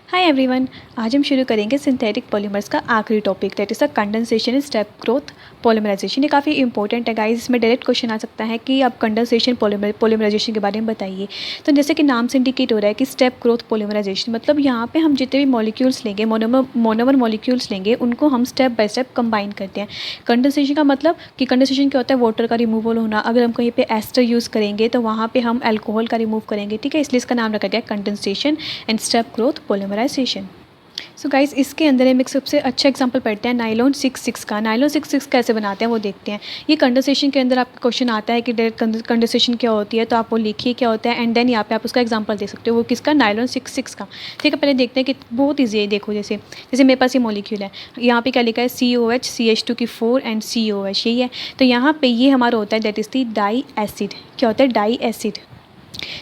Hi everyone. आज हम शुरू करेंगे सिंथेटिक पॉलीमर्स का आखिरी topic, that is the condensation in step growth polymerisation. ये काफ़ी इंपॉर्टेंट है गाइस। इसमें डायरेक्ट क्वेश्चन आ सकता है कि आप कंडेंसेशन पॉलीमराइजेशन के बारे में बताइए। तो जैसे कि नाम से इंडिकेट हो रहा है कि स्टेप ग्रोथ पॉलीमराइजेशन, मतलब यहाँ पे हम जितने भी मॉलिक्यूल्स लेंगे, मोनोमर मॉलिक्यूल्स लेंगे, उनको हम स्टेप बाय स्टेप कंबाइन करते हैं। कंडेंसेशन का मतलब कि कंडेंसेशन क्या होता है, वाटर का रिमूवल होना। अगर हम कहीं पे एस्टर यूज़ करेंगे तो वहाँ पे हम अल्कोहल का रिमूव करेंगे, ठीक है। इसलिए इसका नाम रखा गया condensation and step growth polymerisation. So guys, इसके अंदर हम एक सबसे अच्छा एग्जांपल पढ़ते हैं नाइलॉन 66 का। नाइलॉन 66 कैसे बनाते हैं वो देखते हैं। ये कंडेंसेशन के अंदर आपका क्वेश्चन आता है कि डायरेक्ट कंडेंसेशन क्या होती है, तो आप वो लिखिए क्या होता है, एंड देन यहाँ पे आप उसका एग्जांपल दे सकते हो। वो किसका? नाइलॉन 66 का। ठीक है, पहले देखते हैं कि बहुत ईजी है। देखो जैसे जैसे मेरे पास ये मॉलिक्यूल है, यहाँ पे क्या लिखा है, COH CH2 की 4 एंड COH, यही है। तो यहाँ पे ये हमारा होता है that is the diacid. क्या होता है? Diacid.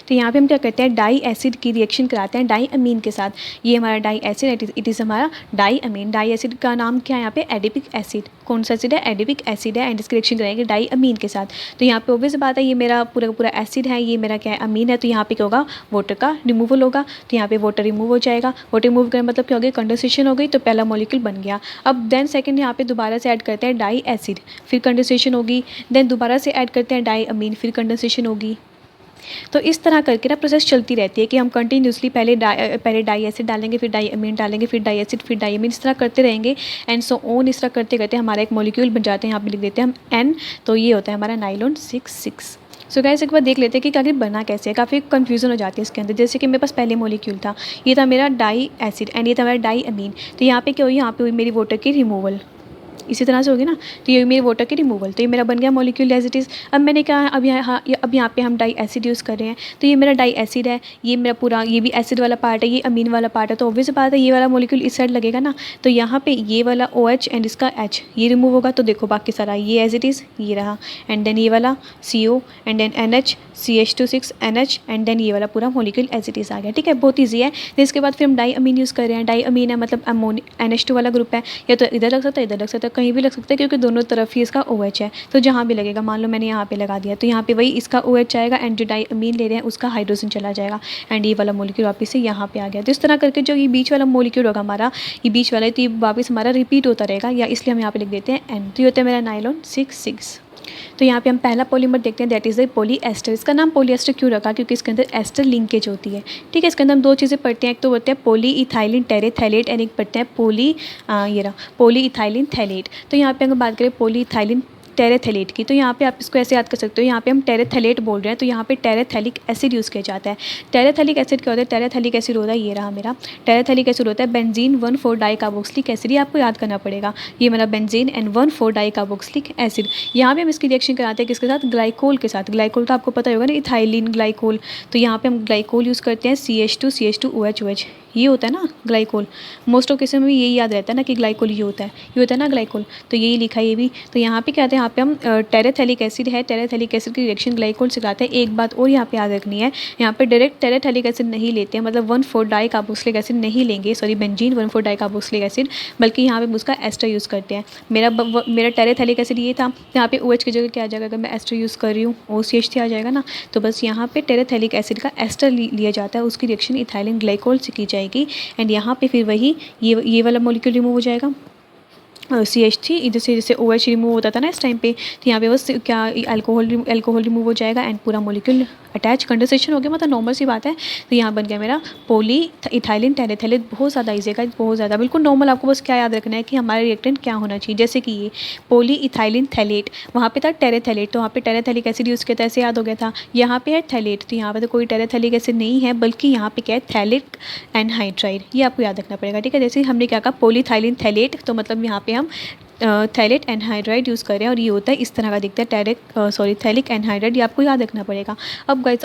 तो यहाँ पे हम क्या करते हैं, डाई एसिड की रिएक्शन कराते हैं डाई अमीन के साथ। ये हमारा डाई एसिड, इट इज़ हमारा डाई अमीन। डाई एसिड का नाम क्या है यहाँ पे? Adipic acid. कौन सा एसिड है? एडिपिक एसिड है। एंड इसकी रिएक्शन कराएंगे डाई अमीन के साथ। तो यहाँ पे ऑब्वियस बात है, ये मेरा पूरा पूरा एसिड है, ये मेरा क्या है? अमीन है। तो यहाँ पे क्या होगा? वाटर का रिमूवल होगा। तो यहाँ पे वाटर रिमूव हो जाएगा। वाटर रिमूव करने मतलब क्या हो गया? कंडेंसेशन हो गई। तो पहला मॉलिक्यूल बन गया। अब देन सेकंड यहाँ पे दोबारा से ऐड करते हैं डाई एसिड, फिर कंडेंसेशन होगी। देन दोबारा से ऐड करते हैं डाई अमीन, फिर कंडेंसेशन होगी। तो इस तरह करके ना प्रोसेस चलती रहती है कि हम कंटिन्यूसली पहले डाई एसिड डालेंगे, फिर डाई अमीन डालेंगे, फिर डाई एसिड, फिर डाई अमीन, इस तरह करते रहेंगे एंड सो ऑन। इस तरह करते करते हमारा एक मॉलिक्यूल बन जाते हैं। यहाँ पे लिख देते हैं हम N। तो ये होता है हमारा नाइलॉन 66। सो गाइस, एक बार देख लेते हैं कि आखिर बना कैसे है। काफ़ी कन्फ्यूजन हो जाती है इसके अंदर। जैसे कि मेरे पास पहले मॉलिक्यूल था, ये था मेरा डाई एसिड एंड ये था मेरा डाई अमीन। तो यहाँ पे क्या हुई? यहाँ पे हुई मेरी वाटर की रिमूवल। इसी तरह से होगी ना। तो ये मेरे वाटर की रिमूवल, तो ये मेरा बन गया मॉलिक्यूल एज इट इज़। अब मैंने कहा अब यहाँ पे हम डाई एसिड यूज़ कर रहे हैं। तो ये मेरा डाई एसिड है, ये मेरा पूरा, ये भी एसिड वाला पार्ट है, ये अमीन वाला पार्ट है। तो ऑब्वियस बात है, ये वाला मॉलिक्यूल इस साइड लगेगा ना। तो यहाँ पे ये वाला OH एंड इसका H ये रिमूव होगा। तो देखो बाकी सारा ये एज इट इज़ ये रहा। एंड देन ये वाला CO and then NH CH2 NH and then ये वाला पूरा मॉलिक्यूल एज इट इज़ आ गया। ठीक है, बहुत ईजी है। फिर इसके बाद फिर हम डाई अमीन यूज़ कर रहे हैं। डाई अमीन है मतलब NH2 वाला ग्रुप है। या तो इधर लग सकता है, इधर लग सकता है, कहीं भी लग सकता है, क्योंकि दोनों तरफ ही इसका OH है। तो जहाँ भी लगेगा, मान लो मैंने यहाँ पे लगा दिया, तो यहाँ पे वही इसका OH आएगा एंड जो डाई अमीन ले रहे हैं उसका हाइड्रोजन चला जाएगा एंड ये वाला मॉलिक्यूल वापस से यहाँ पे आ गया। तो इस तरह करके जो ये बीच वाला मॉलिक्यूल होगा हमारा, ये बीच वाला, तो ये वापस हमारा रिपीट होता रहेगा, या इसलिए हम यहाँ पे लिख देते हैं N। तो ये होता है मेरा नाइलॉन 66। तो यहाँ पे हम पहला पॉलीमर देखते हैं, दैट इज़ द पॉलीएस्टर। इसका नाम पॉलीएस्टर क्यों रखा? क्योंकि इसके अंदर एस्टर लिंकेज होती है। ठीक है, इसके अंदर हम दो चीज़ें पढ़ते हैं। एक तो होते हैं पॉली इथाइलिन टेरेथैलेट एंड एक पढ़ते हैं पॉली इथाइलिन थैलेट। तो यहाँ पे अगर बात करें पॉली इथाइलिन टेरेथैलेट की, तो यहाँ पे आप इसको ऐसे याद कर सकते हो। यहाँ पे हम टेरेथैलेट बोल रहे हैं, तो यहाँ पे टेरेथैलिक एसिड यूज़ किया जाता है। टेरेथैलिक एसिड क्या होता है? टेरेथैलिक एसिड होता है, ये रहा मेरा टेरेथैलिक एसिड होता है बेंजीन 1,4 डाइकार्बोक्सिलिक एसिड। ये आपको याद करना पड़ेगा, ये मेरा बेंजीन एंड 1,4 डाइकार्बोक्सिलिक एसिड। यहाँ पे हम इसकी रिएक्शन कराते हैं किसके साथ? ग्लाइकोल के साथ। ग्लाइकोल तो आपको पता होगा ना, इथाइलिन ग्लाइकोल। तो यहाँ पे हम ग्लाइकोल यूज़ करते हैं, CH2 OH। ये होता है ना ग्लाइकोल। मोस्ट ऑफ केसेस में यही याद रहता है ना कि ग्लाइकोल ये होता है ना ग्लाइकोल। तो यही लिखा है ये भी। तो यहाँ पे क्या है, यहाँ पे हम टेरेथैलिक एसिड है, टेरेथैलिक एसिड की रिएक्शन ग्लाइकोल से कराते हैं। एक बात और यहाँ पे याद रखनी है, यहाँ पे डायरेक्ट टेरेथैलिक एसिड नहीं लेते हैं, मतलब 1,4 डाइकार्बोक्सिलिक एसिड नहीं लेंगे, सॉरी बेंजीन 1,4 डाइकार्बोक्सिलिक एसिड, बल्कि यहाँ पे उसका एस्टर यूज़ करते हैं। मेरा टेरेथैलिक एसिड ये था, यहाँ पे OH की जगह क्या आ जाएगा? अगर मैं एस्टर यूज़ कर रही हूँ, OCH आ जाएगा ना। तो बस यहाँ पे टेरेथैलिक एसिड का एस्टर लिया जाता है, उसकी रिएक्शन इथाइलिन ग्लाइकोल से की जाएगी एंड यहाँ पे फिर वही ये वाला मॉलिक्यूल रिमूव हो जाएगा, CH3। इधर से जैसे OH रिमूव होता था ना इस टाइम पे, तो यहाँ पे बस क्या अल्कोहल रिमूव हो जाएगा एंड पूरा मॉलिक्यूल अटैच, कंडेंसेशन हो गया, मतलब नॉर्मल सी बात है। तो यहाँ बन गया मेरा पॉली इथाइलिन टेरेथैलेट। बहुत ज़्यादा ईजी है, बहुत ज़्यादा बिल्कुल नॉर्मल। आपको बस क्या याद रखना है कि हमारा रिएक्टेंट क्या होना चाहिए। जैसे कि ये पॉली इथाइलिन थैलेट, वहाँ पे था टेरेथैलेट, तो वहाँ पे टेरेथैलिक एसिड यूज़ किया था, ऐसे याद हो गया था। यहाँ पे है थैलेट, तो यहाँ पे तो कोई टेरेथैलिक एसिड नहीं है, बल्कि यहाँ पे क्या है? Phthalic anhydride. ये आपको याद रखना पड़ेगा। ठीक है, जैसे हमने क्या कहा पॉलीथाइलिन थैलेट, तो मतलब यहाँ पे हम थैलेट एनहाइड्राइड यूज़ करें और ये होता है इस तरह का दिखता है, थैलिक एनहाइड्राइड। ये आपको याद रखना पड़ेगा। अब गाइस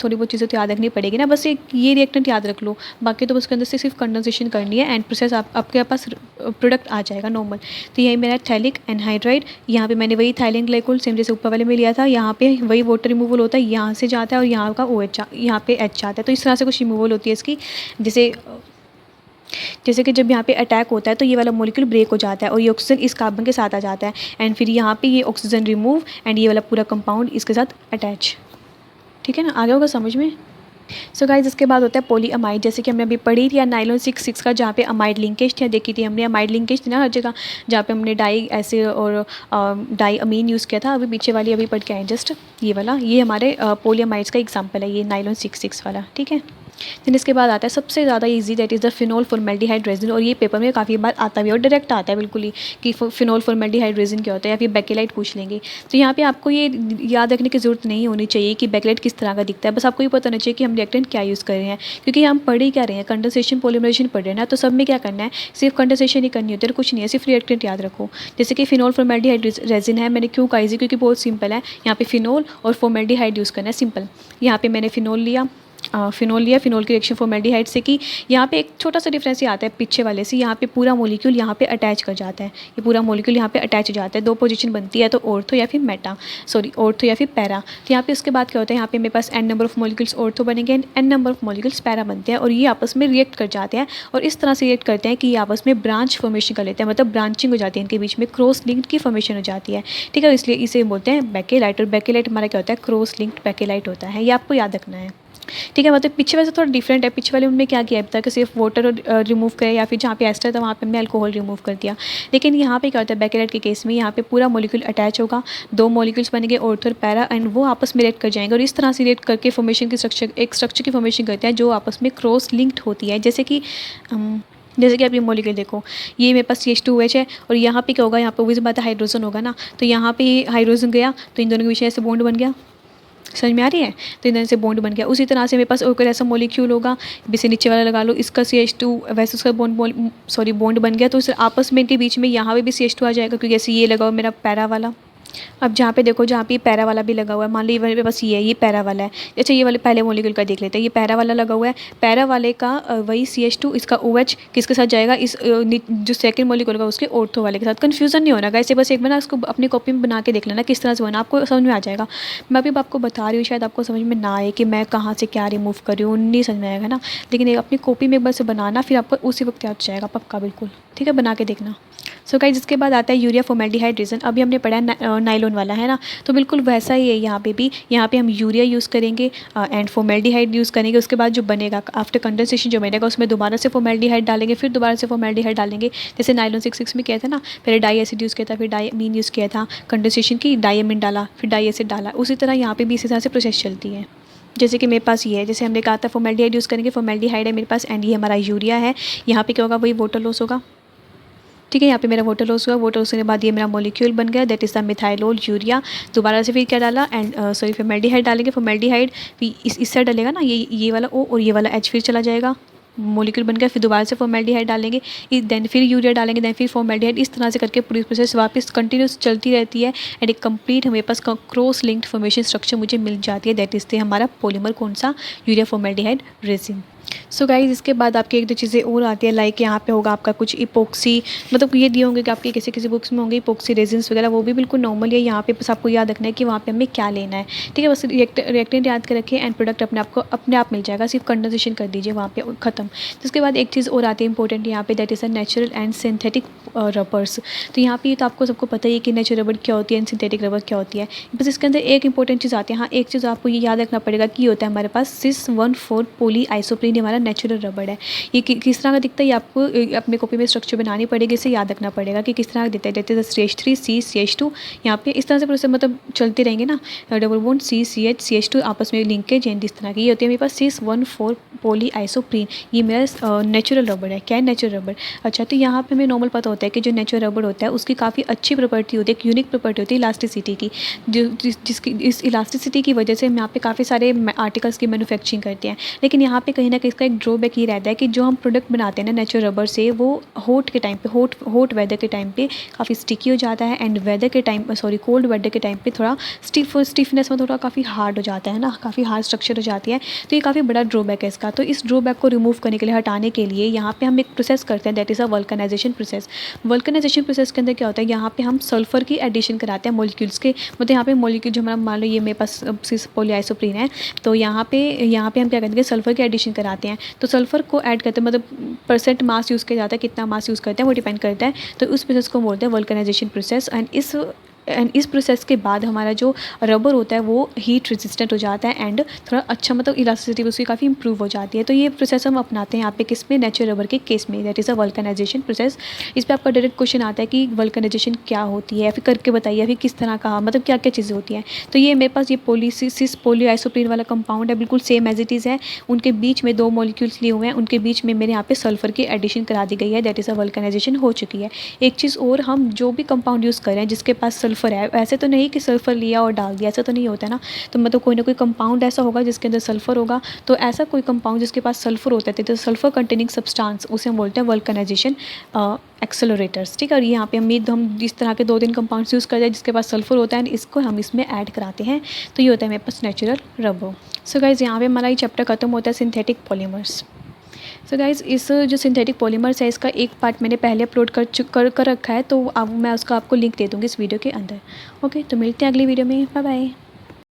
थोड़ी बहुत चीज़ें तो याद रखनी पड़ेगी ना, बस एक ये रिएक्टेंट याद रख लो, बाकी तो उसके अंदर से सिर्फ कंडेंसेशन करनी है एंड प्रोसेस आपके पास प्रोडक्ट आ जाएगा नॉर्मल। तो यही मेरा थैलिक एनहाइड्राइड। यहाँ पे मैंने वही थाइलिन ग्लाइकोल सेम जैसे ऊपर वाले में लिया था, यहाँ पे वही वाटर रिमूवल होता है, यहाँ से जाता है और यहाँ का OH यहाँ पे H आता है। तो इस तरह से कुछ रिमूवल होती है इसकी। जैसे कि जब यहाँ पे अटैक होता है तो ये वाला मॉलिक्यूल ब्रेक हो जाता है और ये ऑक्सीजन इस कार्बन के साथ आ जाता है एंड फिर यहाँ पे ये ऑक्सीजन रिमूव एंड ये वाला पूरा कंपाउंड इसके साथ अटैच। ठीक है ना, आगे होगा समझ में। सो गाइस इसके बाद होता है पॉलीअमाइड, जैसे कि हमने अभी पढ़ी थी या नाइलॉन 6 का, जहाँ पे अमाइड लिंकेज थी, देखी थी हमने अमाइड लिंकेज थी ना हर जगह, जहाँ पे हमने डाई एसिड और डाई अमीन यूज़ किया था। अभी पीछे वाली अभी पढ़ के आए जस्ट, ये वाला, ये हमारे पॉलीअमाइड्स का एग्जाम्पल है, ये नाइलॉन 6 वाला, ठीक है। फिर इसके बाद आता है सबसे ज़्यादा easy, that is the phenol formaldehyde resin, और ये पेपर में काफ़ी बार आता भी है और डायरेक्ट आता है बिल्कुल ही कि फिनोल फॉर्मेल्डिहाइड रेजिन क्या होता है, या फिर बेकेलाइट पूछ लेंगे। तो यहाँ पे आपको ये याद रखने की ज़रूरत नहीं होनी चाहिए कि बेकेलाइट किस तरह का दिखता है, बस आपको ये पता होना चाहिए कि हम रिएक्टेंट क्या यूज़ कर रहे हैं, क्योंकि हम पढ़ ही क्या रहे हैं, कंडेंसेशन पॉलीमराइजेशन पढ़ रहे हैं ना, तो सब में क्या करना है, सिर्फ कंडेंसेशन ही करनी होती है और कुछ नहीं है, सिर्फ रिएक्टेंट याद रखो। जैसे कि फिनोल फॉर्मेल्डिहाइड रेजिन है, मैंने क्यों कहा इजी, क्योंकि बहुत सिंपल है, यहाँ पे फिनोल और फॉर्मेल्डिहाइड यूज़ करना है, सिंपल। यहाँ पे मैंने फिनोल लिया, फिनोल की रिएक्शन फॉर्मेल्डिहाइड से की। यहाँ पे एक छोटा सा डिफरेंस ये आता है पीछे वाले से, यहाँ पे पूरा मॉलिक्यूल यहाँ पे अटैच कर जाता है, ये पूरा मॉलिक्यूल यहाँ पे अटैच हो जाता है, दो पोजीशन बनती है, तो ऑर्थो या फिर मेटा, ऑर्थो या फिर पैरा। तो यहाँ पे उसके बाद क्या होता है, यहाँ पे मेरे पास n number of molecules ortho बनेंगे एंड n number of molecules para बनते हैं, और ये आपस में रिएक्ट कर जाते हैं, और इस तरह से रिएक्ट करते हैं कि ये आपस में ब्रांच फॉर्मेशन कर लेते हैं, मतलब ब्रांचिंग हो जाती है इनके बीच में, क्रॉस लिंक्ड की फॉर्मेशन हो जाती है, ठीक है। इसलिए इसे बोलते हैं बेकेलाइट, और बेकेलाइट हमारा क्या होता है, क्रॉस लिंक्ड बेकेलाइट होता है, ये आपको याद रखना है, ठीक है। मतलब पीछे वैसे थोड़ा डिफरेंट है, पीछे वाले उनमें क्या किया है कि सिर्फ वाटर रिमूव करे, या फिर जहाँ पे एस्टर था वहाँ पे हमने अल्कोहल रिमूव कर दिया, लेकिन यहाँ पे क्या होता है बेकेलाइट के केस में, यहाँ पे पूरा मॉलिक्यूल अटैच होगा, दो मॉलिक्यूल्स बनेंगे ऑर्थो और पैरा, एंड वो आपस में रिएक्ट कर जाएंगे, और इस तरह से रिएक्ट करके फॉर्मेशन की स्ट्रक्चर की फॉर्मेशन करते हैं जो आपस में क्रॉस लिंक्ड होती है। जैसे कि आप ये मॉलिक्यूल देखो, ये मेरे पास CH2OH है, और यहाँ पे क्या होगा, यहाँ पे वो बात है हाइड्रोजन होगा ना, तो यहाँ पे हाइड्रोजन गया तो इन दोनों के बीच में ऐसे बॉन्ड बन गया, समझ में आ रही है, तो इधर से बॉन्ड बन गया। उसी तरह से मेरे पास और कोई ऐसा मॉलिक्यूल होगा, इसे नीचे वाला लगा लो, इसका CH2 वैसे उसका बॉन्ड बन गया, तो इस आपस में इनके बीच में यहाँ पे भी CH2 आ जाएगा, क्योंकि ऐसे ये लगा हुआ मेरा पैरा वाला। अब जहाँ पे देखो, जहाँ पे पैरा वाला भी लगा हुआ है, मान लीजिए मेरे पास ये है, ये पैरा वाला है। अच्छा ये वाले पहले मॉलिक्यूल का देख लेते हैं, ये पैरा वाला लगा हुआ है, पैरा वाले का वही CH2, इसका OH किसके साथ जाएगा, इस जो सेकंड मॉलिक्यूल का उसके ऑर्थो वाले के साथ। कन्फ्यूजन नहीं होना गाइस, बस एक बार ना इसको अपनी कॉपी में बना के देख लेना किस तरह से बना, आपको समझ में आ जाएगा। मैं अभी आपको बता रही हूँ, शायद आपको समझ में ना आए कि मैं कहाँ से क्या रिमूव कर रही हूँ, नहीं समझ में आएगा ना, लेकिन अपनी कॉपी में एक बार से बनाना, फिर आपको उसी वक्त याद जाएगा पक्का, बिल्कुल ठीक है, बना के देखना। सो गाइस इसके बाद आता है यूरिया फॉर्मेल्डिहाइड रेजिन, अभी हमने पढ़ा है नाइलॉन वाला है ना, तो बिल्कुल वैसा ही है यहाँ पे भी, यहाँ पे हम यूरिया यूज़ करेंगे एंड फॉर्मेल्डिहाइड यूज़ करेंगे। उसके बाद जो बनेगा आफ्टर कंडेंसेशन जो बनेगा, उसमें दोबारा से फॉर्मेल्डिहाइड डालेंगे, फिर दोबारा से फॉर्मेल्डिहाइड डालेंगे, जैसे नाइलॉन 6 में किया था ना, पहले डाई एसिड यूज़ किया था, फिर डाई अमीन यूज़ किया था, कंडेंसेशन की डाई अमीन डाला, फिर डाई एसिड डाला, उसी तरह यहाँ पे भी इसी तरह से प्रोसेस चलती है। जैसे कि मेरे पास ये है, जैसे हमने कहा था फॉर्मेल्डिहाइड यूज़ करेंगे, फॉर्मेल्डिहाइड है मेरे पास एंड ये हमारा यूरिया है, यहाँ पे क्या होगा, वही वाटर लॉस होगा, ठीक है। यहाँ पे मेरा वाटर लॉस हुआ, वाटर लॉस के बाद ये मेरा मॉलिक्यूल बन गया, दैट इज़ द मिथाइलोल यूरिया। दोबारा से फिर क्या डाला, एंड फॉर्मेल्डिहाइड डालेंगे, फॉर्मेल्डिहाइड फिर इस साइड डालेगा ना, ये वाला O और ये वाला H फिर चला जाएगा, मॉलिक्यूल बन गया, फिर दोबारा से फॉर्मेल्डिहाइड डालेंगे, देन फिर यूरिया डालेंगे, देन फिर फॉर्मेल्डिहाइड, इस तरह से करके पूरी प्रोसेस वापस कंटिन्यूस चलती रहती है, एंड एक कंप्लीट हमारे पास क्रॉस लिंक्ड फॉर्मेशन स्ट्रक्चर मुझे मिल जाती है, दैट इज़ हमारा पॉलीमर कौन सा, urea formaldehyde resin. So guys इसके बाद आपकी एक दो चीज़ें और आती है, लाइक यहाँ पे होगा आपका कुछ इपोक्सी, मतलब ये दिए होंगे कि आपके किसी किसी बुक्स में होंगे इपोक्सी रेजिन्स वगैरह, वो भी बिल्कुल नॉर्मल है। यहाँ पे बस आपको याद रखना है कि वहाँ पे हमें क्या लेना है, ठीक है। बस रिएक्टेंट याद कर रखिए, एंड प्रोडक्ट अपने आप मिल जाएगा, सिर्फ कंडेंसेशन कर दीजिए वहाँ पे, खत्म। तो उसके बाद एक चीज़ और आती है इंपॉर्टेंट यहाँ पे, that is a natural and synthetic rubbers. तो यहाँ पे तो आपको सबको पता ही है कि नेचुरल रबर क्या होती है एंड सिंथेटिक रबर क्या होती है, बस इसके अंदर एक इंपॉर्टेंट चीज़ आती है। हाँ एक चीज़ आपको ये याद रखना पड़ेगा कि होता है हमारे पास cis1,4 पॉली आइसोप्रीन, हमारा नेचुरल रबर है। ये किस तरह का दिखता है, ये आपको अपने कॉपी में स्ट्रक्चर बनानी पड़ेगी, इसे याद रखना पड़ेगा कि किस तरह का दिखता है, जैसे CH3 C CH2, यहाँ पे इस तरह से प्रोसेस मतलब चलती रहेंगे ना, डबल बॉन्ड CCH CH2 आपस में लिंकेज एंड इस तरह की, ये होती है मेरे पास cis1,4 पॉली आइसोप्रीन, ये मेरा नेचुरल रबर है। क्या है नेचुरल रबर? अच्छा तो यहाँ पे हमें नॉर्मल पता होता है कि जो नेचुरल रबर होता है उसकी काफ़ी अच्छी प्रॉपर्टी होती है, एक यूनिक प्रॉपर्टी होती है इलास्टिसिटी की, जिसकी इस इलास्टिसिटी की वजह से हम यहाँ पे काफ़ी सारे आर्टिकल्स की मैन्युफैक्चरिंग करते हैं। लेकिन यहाँ पे कहीं ना कहीं इसका एक ड्रॉबैक ये रहता है कि जो हम प्रोडक्ट बनाते हैं ना नेचुरल रबर से, वो हॉट के टाइम पे हॉट वेदर के टाइम पे काफ़ी स्टिकी हो जाता है, एंड वेदर के टाइम कोल्ड वेदर के टाइम पे थोड़ा स्टिफनेस में थोड़ा काफ़ी हार्ड हो जाता है ना, काफ़ी हार्ड स्ट्रक्चर हो जाती है। तो ये काफ़ी बड़ा ड्रॉबैक है इसका। तो इस ड्रॉबैक को रिमूव करने के लिए, हटाने के लिए यहाँ पे हम एक प्रोसेस करते हैं, that is a vulcanisation process. Vulcanisation process के अंदर क्या होता है, यहाँ पे हम सल्फर की एडिशन कराते हैं मॉलिक्यूल्स के, मतलब यहाँ पे मॉलिक्यूल जो हमारा मान लो ये मेरे पास सिस पॉलीआइसोप्रीन है, तो यहाँ पे हम क्या करेंगे, सल्फर की एडिशन कराते हैं। तो सल्फर को ऐड करते हैं, मतलब परसेंट मास यूज़ किया जाता है, कितना मास यूज़ करते हैं वो डिपेंड करता है। तो उस प्रोसेस को बोलते हैं वल्कनाइजेशन प्रोसेस, एंड इस एंड इस प्रोसेस के बाद हमारा जो रबर होता है वो हीट रेजिस्टेंट हो जाता है एंड थोड़ा अच्छा मतलब इलास्टिसिटी उसकी काफ़ी इंप्रूव हो जाती है। तो ये प्रोसेस हम अपनाते हैं यहाँ पे किस में, नेचुरल रबर के केस में, that is a vulcanisation process. इस पर आपका डायरेक्ट क्वेश्चन आता है कि वल्कनाइजेशन क्या होती है, फिर करके बताइए, या फिर किस तरह का, मतलब क्या क्या चीज़ें होती हैं। तो ये मेरे पास ये पॉलीसिस पॉलीआइसोप्रीन वाला कंपाउंड है, बिल्कुल सेम एज इट इज़ है। उनके बीच में 2 मॉलिक्यूल्स लिए हुए हैं, उनके बीच में मेरे यहाँ पे सल्फर की एडिशन करा दी गई है, दैट इज़ अ वल्कनाइजेशन हो चुकी है। एक चीज़ और, हम जो भी कंपाउंड यूज़ करें जिसके पास सल्फर है, ऐसे तो नहीं कि सल्फर लिया और डाल दिया, ऐसा तो नहीं होता है ना। तो मतलब कोई ना कोई कंपाउंड ऐसा होगा जिसके अंदर सल्फर होगा। तो ऐसा कोई कंपाउंड जिसके पास सल्फर होता है, तो सल्फर कंटेनिंग सब्सटेंस उसे हम बोलते हैं वल्कनाइजेशन एक्सेलरेटर्स, ठीक है। और यहाँ पे हम इस तरह के 2-3 कंपाउंड्स यूज़ करते हैं जिसके पास सल्फर होता है, इसको हम इसमें ऐड कराते हैं। तो ये होता है मेरे पास नेचुरल रबर। सो गाइज़, यहाँ पे हमारा ये चैप्टर खत्म होता है सिंथेटिक पॉलीमर्स। सो गाइज़, इस जो सिंथेटिक पॉलीमर्स है इसका एक पार्ट मैंने पहले अपलोड कर रखा है, तो अब मैं उसका आपको लिंक दे दूँगी इस वीडियो के अंदर। ओके, तो मिलते हैं अगली वीडियो में। Bye bye.